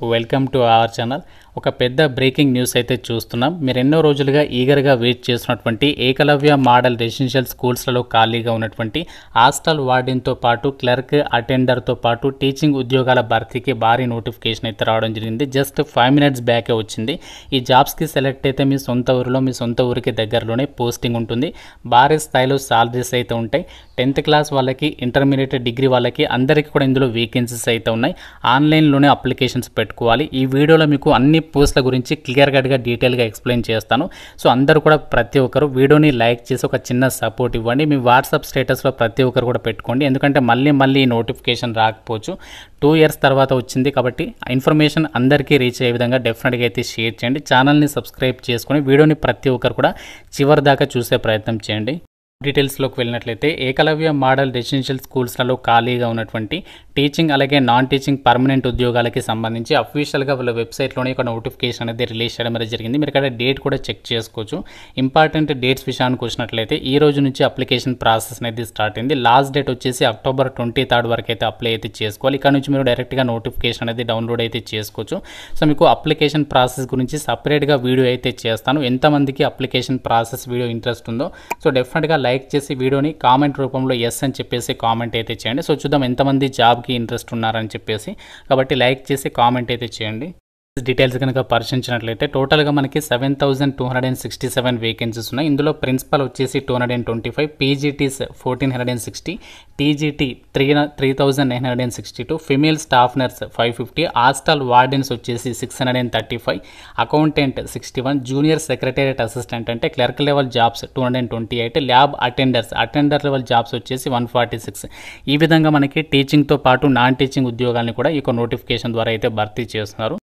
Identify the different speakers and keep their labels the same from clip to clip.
Speaker 1: Welcome to our channel. ఒక పెద్ద breaking news అయితే చూస్తున్నాం. మీరు ఎన్నో రోజులుగా ఈగర్గా వెయిట్ చేస్తున్నటువంటి ఏకలవ్య మోడల్ రెసిడెన్షియల్ స్కూల్స్లలో ఖాళీగా ఉన్నటువంటి హాస్టల్ వార్డెన్తో పాటు క్లర్క్, అటెండర్తో పాటు టీచింగ్ ఉద్యోగాల భర్తీకి భారీ నోటిఫికేషన్ అయితే రావడం జరిగింది. జస్ట్ 5 minutes బ్యాకే వచ్చింది. ఈ జాబ్స్కి సెలెక్ట్ అయితే మీ సొంత ఊరిలో, మీ సొంత ఊరికి దగ్గరలోనే పోస్టింగ్ ఉంటుంది. భారీ స్థాయిలో సాలరీస్ అయితే ఉంటాయి. 10th క్లాస్ వాళ్ళకి, ఇంటర్మీడియట్, డిగ్రీ వాళ్ళకి అందరికీ కూడా ఇందులో వేకెన్సీస్ అయితే ఉన్నాయి. ఆన్లైన్లోనే అప్లికేషన్స్ పెట్టుకోవాలి. ఈ వీడియోలో మీకు అన్ని పోస్టుల గురించి క్లియర్ కట్గా డీటెయిల్గా ఎక్స్ప్లెయిన్ చేస్తాను. సో అందరూ కూడా ప్రతి ఒక్కరు వీడియోని లైక్ చేసి ఒక చిన్న సపోర్ట్ ఇవ్వండి. మీ వాట్సాప్ స్టేటస్లో ప్రతి ఒక్కరు కూడా పెట్టుకోండి. ఎందుకంటే మళ్ళీ నోటిఫికేషన్ రాకపోవచ్చు. 2 years తర్వాత వచ్చింది కాబట్టి ఇన్ఫర్మేషన్ అందరికీ రీచ్ అయ్యే విధంగా డెఫినెట్గా అయితే షేర్ చేయండి. ఛానల్ని సబ్స్క్రైబ్ చేసుకొని వీడియోని ప్రతి ఒక్కరు కూడా చివరి దాకా చూసే ప్రయత్నం చేయండి. డీటెయిల్స్లోకి వెళ్ళినట్లయితే ఏకలవ్య మోడల్ రెసిడెన్షియల్ స్కూల్స్లలో ఖాళీగా ఉన్నటువంటి టీచింగ్ అలాగే నాన్ టీచింగ్ పర్మనెంట్ ఉద్యోగాలకి సంబంధించి అఫీషియల్గా వాళ్ళ వెబ్సైట్లోనే ఒక నోటిఫికేషన్ అనేది రిలీజ్ చేయడం అనేది జరిగింది. మీరు ఇక్కడ డేట్ కూడా చెక్ చేసుకోవచ్చు. ఇంపార్టెంట్ డేట్స్ విషయానికి వచ్చినట్లయితే ఈ రోజు నుంచి అప్లికేషన్ ప్రాసెస్ అనేది స్టార్ట్ అయింది. లాస్ట్ డేట్ వచ్చేసి October 23rd వరకు అయితే అప్లై అయితే చేసుకోవాలి. ఇక్కడ నుంచి మీరు డైరెక్ట్గా నోటిఫికేషన్ అనేది డౌన్లోడ్ అయితే చేసుకోవచ్చు. సో మీకు అప్లికేషన్ ప్రాసెస్ గురించి సపరేట్గా వీడియో అయితే చేస్తాను. ఎంతమందికి అప్లికేషన్ ప్రాసెస్ వీడియో ఇంట్రెస్ట్ ఉందో సో డెఫినెట్గా లైక్ చేసి వీడియోని కామెంట్ రూపంలో ఎస్ అని చెప్పేసి కామెంట్ అయితే చేయండి. సో చూద్దాం ఎంతమంది జాబ్కి ఇంట్రెస్ట్ ఉన్నారని చెప్పేసి. కాబట్టి లైక్ చేసి కామెంట్ అయితే చేయండి. డీటెయిల్స్ కనుక పరిశీలించినట్లయితే టోటల్గా మనకి 7,267 వేకెన్సీస్ ఉన్నాయి. ఇందులో ప్రిన్సిపల్ వచ్చేసి 225, PGTs 1,460, TGT 3,962, female staff nurse 550, hostel wardens వచ్చేసి 635, అకౌంటెంట్ 61, జూనియర్ సెక్రటేరియట్ అసిస్టెంట్ అంటే clerk level jobs 228, lab attender level jobs వచ్చేసి 146. ఈ విధంగా మనకి టీచింగ్తో పాటు నాన్ టీచింగ్ ఉద్యోగాలను కూడా ఈ నోటిఫికేషన్ ద్వారా అయితే భర్తీ చేస్తున్నారు.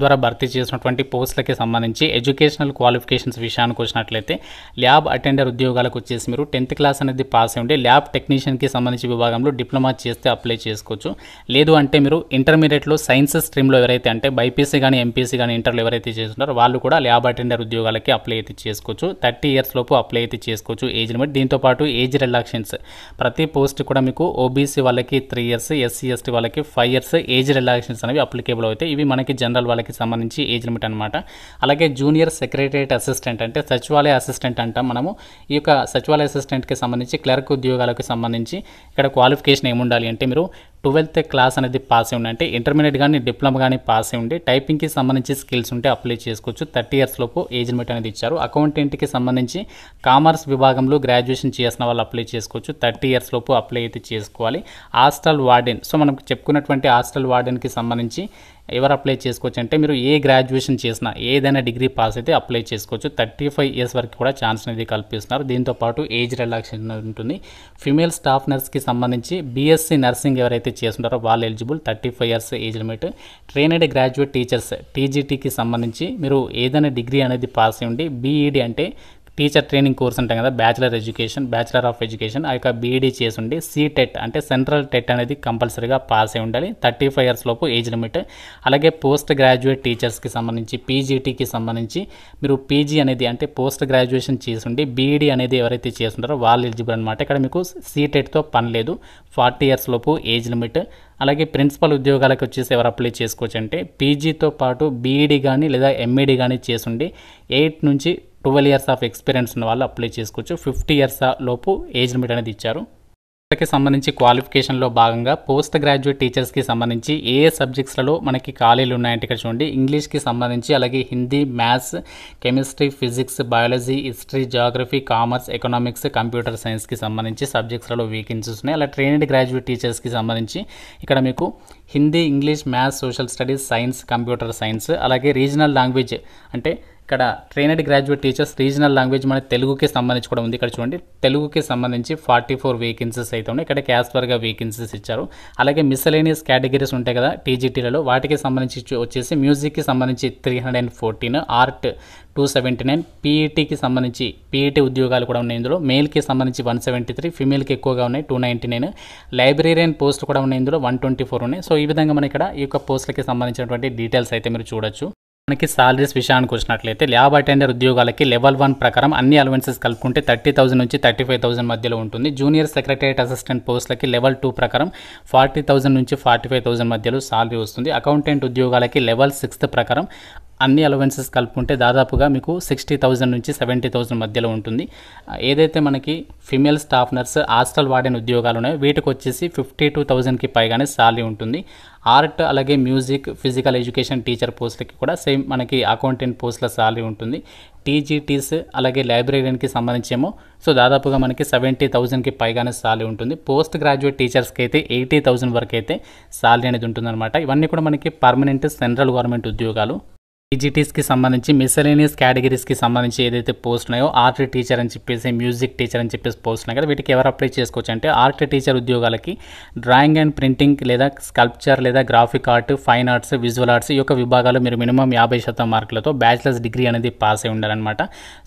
Speaker 1: ద్వారా భర్తీ చేసినటువంటి పోస్టులకి సంబంధించి ఎడ్యుకేషనల్ క్వాలిఫికేషన్స్ విషయానికి వచ్చినట్లయితే ల్యాబ్ అటెండర్ ఉద్యోగాలకు వచ్చేసి మీరు 10th క్లాస్ అనేది పాస్ అయి ఉండి ల్యాబ్ టెక్నీషియన్కి సంబంధించి విభాగంలో డిప్లొమా చేస్తే అప్లై చేసుకోవచ్చు. లేదు అంటే మీరు ఇంటర్మీడియట్లో సైన్స్ స్ట్రీమ్లో ఎవరైతే అంటే బైపీసీ కానీ ఎంపీసీ కానీ ఇంటర్లో ఎవరైతే చేస్తున్నారో వాళ్ళు కూడా ల్యాబ్ అటెండర్ ఉద్యోగాలకి అప్లై అయితే చేసుకోవచ్చు. 30 years లోపు అప్లై అయితే చేసుకోవచ్చు ఏజ్ లిమిట్. దీంతోపాటు ఏజ్ రిలాక్షన్స్ ప్రతి పోస్ట్ కూడా మీకు ఓబీసీ వాళ్ళకి 3 years, ఎస్సీ ఎస్టీ వాళ్ళకి 5 years ఏజ్ రిలాక్షన్స్ అనేవి అప్లికేబుల్ అవుతాయి. ఇవి మనకి జనరల్ వాళ్ళకి సంబంధించి ఏజ్ లిమిట్ అనమాట. అలాగే జూనియర్ సెక్రటేరియట్ అసిస్టెంట్ అంటే సచివాలయ అసిస్టెంట్ అంటాం మనము. ఈ యొక్క సచివాలయ అసిస్టెంట్కి సంబంధించి క్లర్క్ ఉద్యోగాలకు సంబంధించి ఇక్కడ క్వాలిఫికేషన్ ఏముండాలి అంటే మీరు 12th క్లాస్ అనేది పాస్ అయి ఉండి అంటే ఇంటర్మీడియట్ కానీ డిప్లొమా కానీ పాస్ అయి ఉండి టైపింగ్కి సంబంధించి స్కిల్స్ ఉంటే అప్లై చేసుకోవచ్చు. 30 years లోపు ఏజ్ లిమిట్ అనేది ఇచ్చారు. అకౌంటెంట్కి సంబంధించి కామర్స్ విభాగంలో గ్రాడ్యుయేషన్ చేసిన వాళ్ళు అప్లై చేసుకోవచ్చు. 30 years లోపు అప్లై అయితే చేసుకోవాలి. హాస్టల్ వార్డెన్, సో మనం చెప్పుకున్నటువంటి హాస్టల్ వార్డెన్కి సంబంధించి ఎవరు అప్లై చేసుకోవచ్చు అంటే మీరు ఏ గ్రాడ్యుయేషన్ చేసినా ఏదైనా డిగ్రీ పాస్ అయితే అప్లై చేసుకోవచ్చు. 35 years వరకు కూడా ఛాన్స్ అనేది కల్పిస్తున్నారు. దీంతోపాటు ఏజ్ రిలాక్సేషన్ ఉంటుంది. ఫిమేల్ స్టాఫ్ నర్స్కి సంబంధించి బీఎస్సీ నర్సింగ్ ఎవరైతే చేస్తుంటారో వాళ్ళు eligible. 35 years age limit. Trained graduate teachers టీజీటీకి సంబంధించి మీరు ఏదైనా డిగ్రీ అనేది పాస్ అయ్యి ఉండి బీఈడి అంటే టీచర్ ట్రైనింగ్ కోర్స్ అంటాం కదా, బ్యాచిలర్ ఆఫ్ ఎడ్యుకేషన్, ఆ యొక్క బీఈడీ చేసి ఉండి సీటెట్ అంటే సెంట్రల్ టెట్ అనేది కంపల్సరీగా పాస్ అయి ఉండాలి. 35 years లోపు ఏజ్ లిమిట్. అలాగే పోస్ట్ గ్రాడ్యుయేట్ టీచర్స్కి సంబంధించి పీజీటీకి సంబంధించి మీరు పీజీ అనేది అంటే పోస్ట్ గ్రాడ్యుయేషన్ చేసి ఉండి బీఈడీ అనేది ఎవరైతే చేస్తుంటారో వాళ్ళు ఎలిజిబుల్ అనమాట. ఇక్కడ మీకు సీటెట్తో పని లేదు. 40 years లోపు ఏజ్ లిమిట్. అలాగే ప్రిన్సిపల్ ఉద్యోగాలకు వచ్చేసి ఎవరు అప్లై చేసుకోవచ్చు అంటే పీజీతో పాటు బీఈడీ కానీ లేదా ఎంఈడీ కానీ చేసుండి 8 నుంచి 12 years ఆఫ్ ఎక్స్పీరియన్స్ ఉన్న వాళ్ళు అప్లై చేసుకోవచ్చు. 50 years లోపు ఏజ్ లిమిట్ అనేది ఇచ్చారు. కి సంబంధించి క్వాలిఫికేషన్లో భాగంగా పోస్ట్ గ్రాడ్యుయేట్ టీచర్స్కి సంబంధించి ఏ సబ్జెక్ట్స్లలో మనకి ఖాళీలు ఉన్నాయంటే ఇక్కడ చూడండి. ఇంగ్లీష్కి సంబంధించి, అలాగే Hindi, maths, chemistry, physics, biology, history, geography, commerce, economics, computer సైన్స్కి సంబంధించి సబ్జెక్ట్స్లలో వేకెన్సీస్ ఉన్నాయి. అలా ట్రైన్డ్ గ్రాడ్యుయేట్ టీచర్స్కి సంబంధించి ఇక్కడ మీకు Hindi, English, maths, social studies, science, computer science, అలాగే రీజనల్ లాంగ్వేజ్ అంటే ఇక్కడ trained graduate teachers regional language మన తెలుగుకి సంబంధించి కూడా ఉంది. ఇక్కడ చూడండి తెలుగుకి సంబంధించి 44 వేకెన్సీస్ అయితే ఉన్నాయి. ఇక్కడ క్యాస్పర్గా వేకెన్సీస్ ఇచ్చారు. అలాగే మిస్సెలేనియస్ కేటగిరీస్ ఉంటాయి కదా టీజీటీలలో, వాటికి సంబంధించి వచ్చేసి మ్యూజిక్కి సంబంధించి 314, ఆర్ట్ 279, పీఈటీకి సంబంధించి పీఈటీ ఉద్యోగాలు కూడా ఉన్నాయి. ఇందులో మేల్కి సంబంధించి 173, ఫీమేల్కి ఎక్కువగా ఉన్నాయి 299, లైబ్రేరియన్ పోస్ట్ కూడా ఉన్నాయి. ఇందులో 124 ఉన్నాయి. సో ఈ విధంగా మన ఇక్కడ ఈ యొక్క పోస్టులకి సంబంధించినటువంటి డీటెయిల్స్ అయితే మీరు చూడొచ్చు. మనకి సాలరీస్ విషయానికి వచ్చినట్లయితే ల్యాబ్ అటెండర్ ఉద్యోగాలకి లెవెల్ 1 ప్రకారం అన్ని అలవెన్సెస్ కలుపుకుంటే 30,000 నుంచి 35,000 మధ్యలో ఉంటుంది. జూనియర్ సెక్రటరియట్ అసిస్టెంట్ పోస్టులకి లెవెల్ 2 ప్రకారం 40,000 నుంచి 45,000 మధ్యలో సాలరీ వస్తుంది. అకౌంటెంట్ ఉద్యోగాలకి లెవెల్ 6 ప్రకారం అన్ని అలవెన్సెస్ కలుపుకుంటే దాదాపుగా మీకు 60,000 నుంచి 70,000 మధ్యలో ఉంటుంది. ఏదైతే మనకి female staff nurse, hostel warden ఉద్యోగాలు ఉన్నాయో వీటికి వచ్చేసి 52,000కి పైగానే సాలరీ ఉంటుంది. ఆర్ట్ అలాగే మ్యూజిక్, ఫిజికల్ ఎడ్యుకేషన్ టీచర్ పోస్టులకి కూడా సేమ్ మనకి అకౌంటెంట్ పోస్టుల సాలరీ ఉంటుంది. టీజీటీస్ అలాగే లైబ్రరీకి సంబంధించేమో సో దాదాపుగా మనకి 70,000కి పైగానే సాలరీ ఉంటుంది. పోస్ట్ గ్రాడ్యుయేట్ టీచర్స్కి అయితే 80,000 వరకు అయితే సాలరీ అనేది ఉంటుందన్నమాట. ఇవన్నీ కూడా మనకి పర్మనెంట్ సెంట్రల్ గవర్నమెంట్ ఉద్యోగాలు. టీజీటీస్కి సంబంధించి మిస్సెలేనియస్ కేటగిరీస్కి సంబంధించి ఏదైతే పోస్ట్ ఉన్నాయో ఆర్ట్ టీచర్ అని చెప్పేసి, మ్యూజిక్ టీచర్ అని చెప్పేసి పోస్ట్ ఉన్నాయి కదా, వీటికి ఎవరు అప్లై చేసుకోవచ్చు అంటే ఆర్ట్ టీచర్ ఉద్యోగాలకి డ్రాయింగ్ అండ్ ప్రింటింగ్ లేదా స్కల్ప్చర్ లేదా graphic art, fine arts, visual arts ఈ యొక్క విభాగాలు మీరు మినిమం 50% మార్కులతో బ్యాచిలర్స్ డిగ్రీ అనేది పాస్ అయి ఉండాలన్నమాట.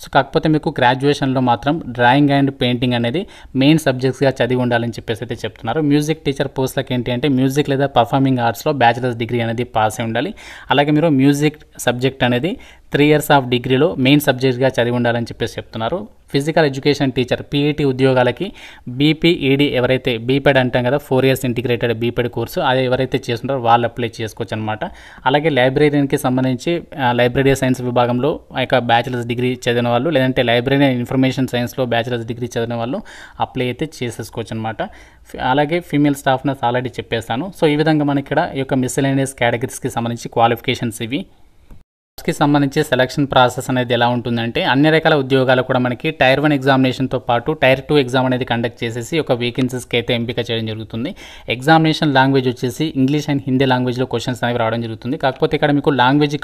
Speaker 1: సో కాకపోతే మీకు గ్రాడ్యుయేషన్లో మాత్రం డ్రాయింగ్ అండ్ పెయింటింగ్ అనేది మెయిన్ సబ్జెక్ట్స్గా చదివి ఉండాలని చెప్పేసి అయితే చెప్తున్నారు. మ్యూజిక్ టీచర్ పోస్టులకి ఏంటి అంటే మ్యూజిక్ లేదా పర్ఫార్మింగ్ ఆర్ట్స్లో బ్యాచిలర్స్ డిగ్రీ అనేది పాస్ అయి ఉండాలి. అలాగే మీరు మ్యూజిక్ సబ్జెక్ట్ అనేది 3 years ఆఫ్ డిగ్రీలో మెయిన్ సబ్జెక్ట్గా చదివి ఉండాలని చెప్పేసి చెప్తున్నారు. ఫిజికల్ ఎడ్యుకేషన్ టీచర్ పీఈటీ ఉద్యోగాలకి బీపీఈడి ఎవరైతే బీపెడ్ అంటాం కదా 4 years ఇంటిగ్రేటెడ్ బీపెడ్ కోర్సు అది ఎవరైతే చేస్తుంటారో వాళ్ళు అప్లై చేసుకోవచ్చు అనమాట. అలాగే లైబ్రరీకి సంబంధించి లైబ్రరీ సైన్స్ విభాగంలో ఆ యొక్క బ్యాచిలర్స్ డిగ్రీ చదివిన వాళ్ళు లేదంటే లైబ్రరీ ఇన్ఫర్మేషన్ సైన్స్లో బ్యాచిలర్స్ డిగ్రీ చదివిన వాళ్ళు అప్లై అయితే చేసేసుకోవచ్చు అనమాట. అలాగే ఫీమేల్ స్టాఫ్ నర్స్ ఆల్రెడీ చెప్పేస్తాను. సో ఈ విధంగా మనకి ఇక్కడ ఈ యొక్క మిస్సెలేనియస్ కేటగిరీస్కి సంబంధించి క్వాలిఫికేషన్స్ ఇవి. కి సంబంధించి సెలక్షన్ ప్రాసెస్ అనేది ఎలా ఉంటుందంటే అన్ని రకాల ఉద్యోగాలు కూడా మనకి టైర్ 1 ఎగ్జామినేషన్తో పాటు టైర్ 2 ఎగ్జామ్ అనేది కండక్ట్ చేసేసి ఒక వేకెన్సీస్కి అయితే ఎంపిక చేయడం జరుగుతుంది. ఎగ్జామినేషన్ లాంగ్వేజ్ వచ్చేసి ఇంగ్లీష్ అండ్ హిందీ లాంగ్వేజ్లో క్వశ్చన్స్ అనేవి రావడం జరుగుతుంది. కాకపోతే ఇక్కడ మీకు లాంగ్వేజ్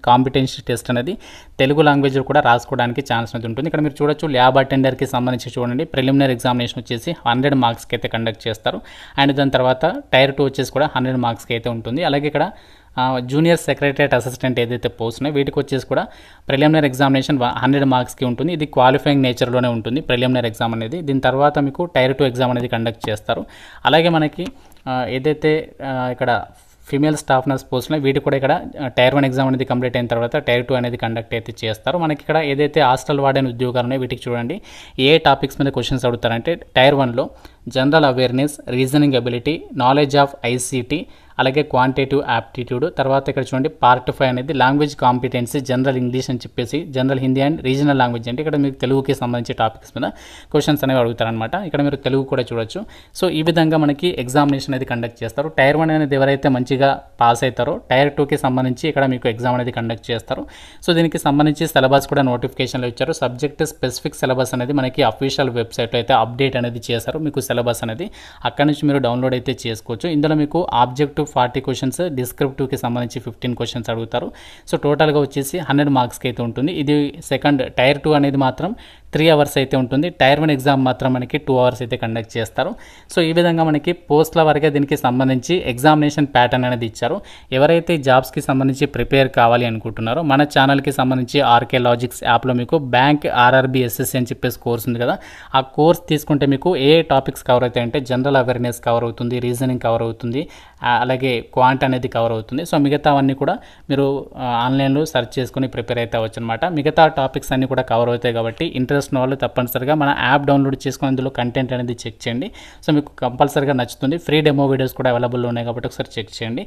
Speaker 1: కాంపిటెన్సీ టెస్ట్ అనేది తెలుగు లాంగ్వేజ్లో కూడా రాసుకోవడానికి ఛాన్స్ అనేది ఉంటుంది. ఇక్కడ మీరు చూడొచ్చు ల్యాబ్ అటెండర్కి సంబంధించి చూడండి ప్రిలిమినరీ ఎగ్జామినేషన్ వచ్చేసి 100 మార్క్స్కి అయితే కండక్ట్ చేస్తారు. అండ్ దాని తర్వాత టైర్ 2 వచ్చేసి కూడా 100 మార్క్స్కి అయితే ఉంటుంది. అలాగే ఇక్కడ జూనియర్ సెక్రటరియట్ అసిస్టెంట్ ఏదైతే పోస్ట్ ఉన్నాయో వీటికి వచ్చేసి కూడా ప్రిలిమినరీ ఎగ్జామినేషన్ 100 మార్క్స్కి ఉంటుంది. ఇది క్వాలిఫైయింగ్ నేచర్లోనే ఉంటుంది ప్రిలిమినరీ ఎగ్జామ్ అనేది. దీని తర్వాత మీకు టైర్ 2 ఎగ్జామ్ అనేది కండక్ట్ చేస్తారు. అలాగే మనకి ఏదైతే ఇక్కడ ఫీమేల్ స్టాఫ్ నర్స్ పోస్ట్ ఉన్నాయి వీటి కూడా ఇక్కడ టైర్ 1 ఎగ్జామ్ అనేది కంప్లీట్ అయిన తర్వాత టైర్ 2 అనేది కండక్ట్ అయితే చేస్తారు. మనకి ఇక్కడ ఏదైతే హాస్టల్ వార్డెన్ ఉద్యోగాలు ఉన్నాయో వీటికి చూడండి ఏ టాపిక్స్ మీద క్వశ్చన్స్ అడుగుతారంటే టైర్ 1లో general awareness, reasoning ability, knowledge of ICT, అలాగే క్వాంటిటేటివ్ యాప్టిట్యూడ్. తర్వాత ఇక్కడ చూడండి పార్ట్ 5 అనేది లాంగ్వేజ్ కాంపిటెన్సీ, జనరల్ ఇంగ్లీష్ అని చెప్పేసి general Hindi and regional language అంటే ఇక్కడ మీకు తెలుగుకి సంబంధించి టాపిక్స్ మీద క్వశ్చన్స్ అనేవి అడుగుతారనమాట. ఇక్కడ మీరు తెలుగు కూడా చూడొచ్చు. సో ఈ విధంగా మనకి ఎగ్జామినేషన్ అనేది కండక్ట్ చేస్తారు. టైర్ 1 అనేది ఎవరైతే మంచిగా పాస్ అవుతారో టైర్ 2కి సంబంధించి ఇక్కడ మీకు ఎగ్జామ్ అనేది కండక్ట్ చేస్తారు. సో దీనికి సంబంధించి సిలబస్ కూడా నోటిఫికేషన్లో ఇచ్చారు. సబ్జెక్ట్ స్పెసిఫిక్ సిలబస్ అనేది మనకి అఫీషియల్ వెబ్సైట్లో అయితే అప్డేట్ అనేది చేశారు. మీకు సిలబస్ అనేది అక్కడ నుంచి మీరు డౌన్లోడ్ అయితే చేసుకోవచ్చు. ఇందులో మీకు ఆబ్జెక్టివ్ 40 క్వశ్చన్స్, డిస్క్రిప్టివ్కి సంబంధించి 15 క్వశ్చన్స్ అడుగుతారు. సో టోటల్గా వచ్చేసి 100 మార్క్స్కి అయితే ఉంటుంది. ఇది సెకండ్ టైర్ 2 అనేది మాత్రం 3 hours అయితే ఉంటుంది. టైర్ 1 ఎగ్జామ్ మాత్రం మనకి 2 hours అయితే కండక్ట్ చేస్తారు. సో ఈ విధంగా మనకి పోస్టుల వరకే దీనికి సంబంధించి ఎగ్జామినేషన్ ప్యాటర్న్ అనేది ఇచ్చారు. ఎవరైతే జాబ్స్కి సంబంధించి ప్రిపేర్ కావాలి అనుకుంటున్నారో మన ఛానల్కి సంబంధించి ఆర్కే లాజిక్స్ యాప్లో మీకు బ్యాంక్ ఆర్ఆర్బీ ఎస్ఎస్సి అని చెప్పేసి కోర్స్ ఉంది కదా, ఆ కోర్స్ తీసుకుంటే మీకు ఏ టాపిక్స్ కవర్ అవుతాయి అంటే జనరల్ అవేర్నెస్ కవర్ అవుతుంది, రీజనింగ్ కవర్ అవుతుంది, అలాగే క్వాంట్ అనేది కవర్ అవుతుంది. సో మిగతావన్నీ కూడా మీరు ఆన్లైన్లో సెర్చ్ చేసుకుని ప్రిపేర్ అయితే అవ్వచ్చు అనమాట. మిగతా టాపిక్స్ అన్నీ కూడా కవర్ అవుతాయి కాబట్టి ఇంట్రెస్ట్ ఉన్న వాళ్ళు తప్పనిసరిగా మన యాప్ డౌన్లోడ్ చేసుకుని అందులో కంటెంట్ అనేది చెక్ చేయండి. సో మీకు కంపల్సరీగా నచ్చుతుంది. ఫ్రీ డెమో వీడియోస్ కూడా అవైలబుల్లో ఉన్నాయి కాబట్టి ఒకసారి చెక్ చేయండి.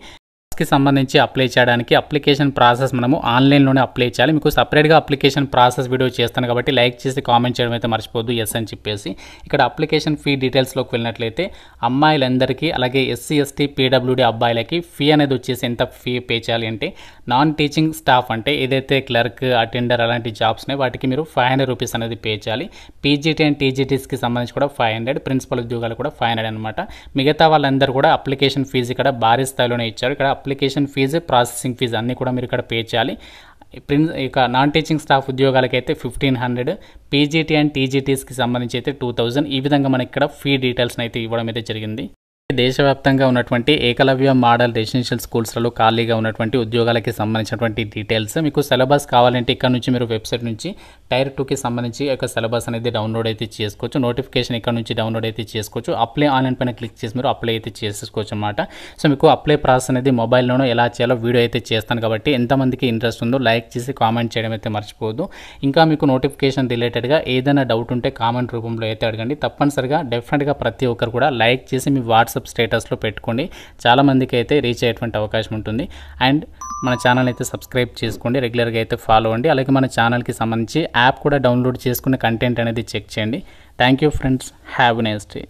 Speaker 1: కి సంబంధించి అప్లై చేయడానికి అప్లికేషన్ ప్రాసెస్ మనము ఆన్లైన్లోనే అప్లై చేయాలి. మీకు సపరేట్గా అప్లికేషన్ ప్రాసెస్ వీడియో చేస్తాను కాబట్టి లైక్ చేసి కామెంట్ చేయడం అయితే మర్చిపోద్దు ఎస్ అని చెప్పేసి. ఇక్కడ అప్లికేషన్ ఫీ డీటెయిల్స్లోకి వెళ్ళినట్లయితే అమ్మాయిలందరికీ అలాగే ఎస్సీ ఎస్టీ పీడబ్ల్యూడీ అబ్బాయిలకి ఫీ అనేది వచ్చేసి ఎంత ఫీ పే చేయాలి అంటే నాన్ టీచింగ్ స్టాఫ్ అంటే ఏదైతే క్లర్క్, అటెండర్ అలాంటి జాబ్స్ ఉన్నాయి వాటికి మీరు 500 రూపీస్ అనేది పే చేయాలి. పీజీటీ అండ్ టీజీటీస్కి సంబంధించి కూడా 500, ప్రిన్సిపల్ ఉద్యోగాలు కూడా 500 అనమాట. మిగతా వాళ్ళందరూ కూడా అప్లికేషన్ ఫీజు ఇక్కడ భారీ స్థాయిలోనే ఇచ్చారు. ఇక్కడ అప్లికేషన్ ఫీజు, ప్రాసెసింగ్ ఫీజు అన్నీ కూడా మీరు ఇక్కడ పే చేయాలి. ఇక నాన్ టీచింగ్ స్టాఫ్ ఉద్యోగాలకైతే 1500, పీజీటీ అండ్ టీజీటీస్కి సంబంధించి అయితే 2000. ఈ విధంగా మనకి ఇక్కడ ఫీ డీటెయిల్స్ని అయితే ఇవ్వడం అయితే జరిగింది. దేశవ్యాప్తంగా ఉన్నటువంటి ఏకలవ్య మోడల్ రెసిడెన్షియల్ స్కూల్స్లలో ఖాళీగా ఉన్నటువంటి ఉద్యోగాలకి సంబంధించినటువంటి డీటెయిల్స్. మీకు సిలబస్ కావాలంటే ఇక్కడ నుంచి మీరు వెబ్సైట్ నుంచి టైర్ 2కి సంబంధించి ఒక సిలబస్ అనేది డౌన్లోడ్ అయితే చేసుకోవచ్చు. నోటిఫికేషన్ ఇక్కడ నుంచి డౌన్లోడ్ అయితే చేసుకోవచ్చు. అప్లై ఆన్లైన్ పైన క్లిక్ చేసి మీరు అప్లై అయితే చేసుకోవచ్చు అన్నమాట. సో మీకు అప్లై ప్రాసెస్ అనేది మొబైల్లోనూ ఎలా చేయాలో వీడియో అయితే చేస్తాను కాబట్టి ఎంతమందికి ఇంట్రెస్ట్ ఉందో లైక్ చేసి కామెంట్ చేయడం అయితే మర్చిపోవద్దు. ఇంకా మీకు నోటిఫికేషన్ రిలేటెడ్గా ఏదైనా డౌట్ ఉంటే కామెంట్ రూపంలో అయితే అడగండి. తప్పనిసరిగా డెఫినెట్గా ప్రతి ఒక్కరు కూడా లైక్ చేసి మీ వాట్సాప్ స్టేటస్లో పెట్టుకోండి. చాలామందికి అయితే రీచ్ అయ్యేటువంటి అవకాశం ఉంటుంది. అండ్ మన ఛానల్ అయితే సబ్స్క్రైబ్ చేసుకోండి, రెగ్యులర్గా అయితే ఫాలో అవ్వండి. అలాగే మన ఛానల్కి సంబంధించి యాప్ కూడా డౌన్లోడ్ చేసుకుని కంటెంట్ అనేది చెక్ చేయండి. Thank you friends, have a nice day.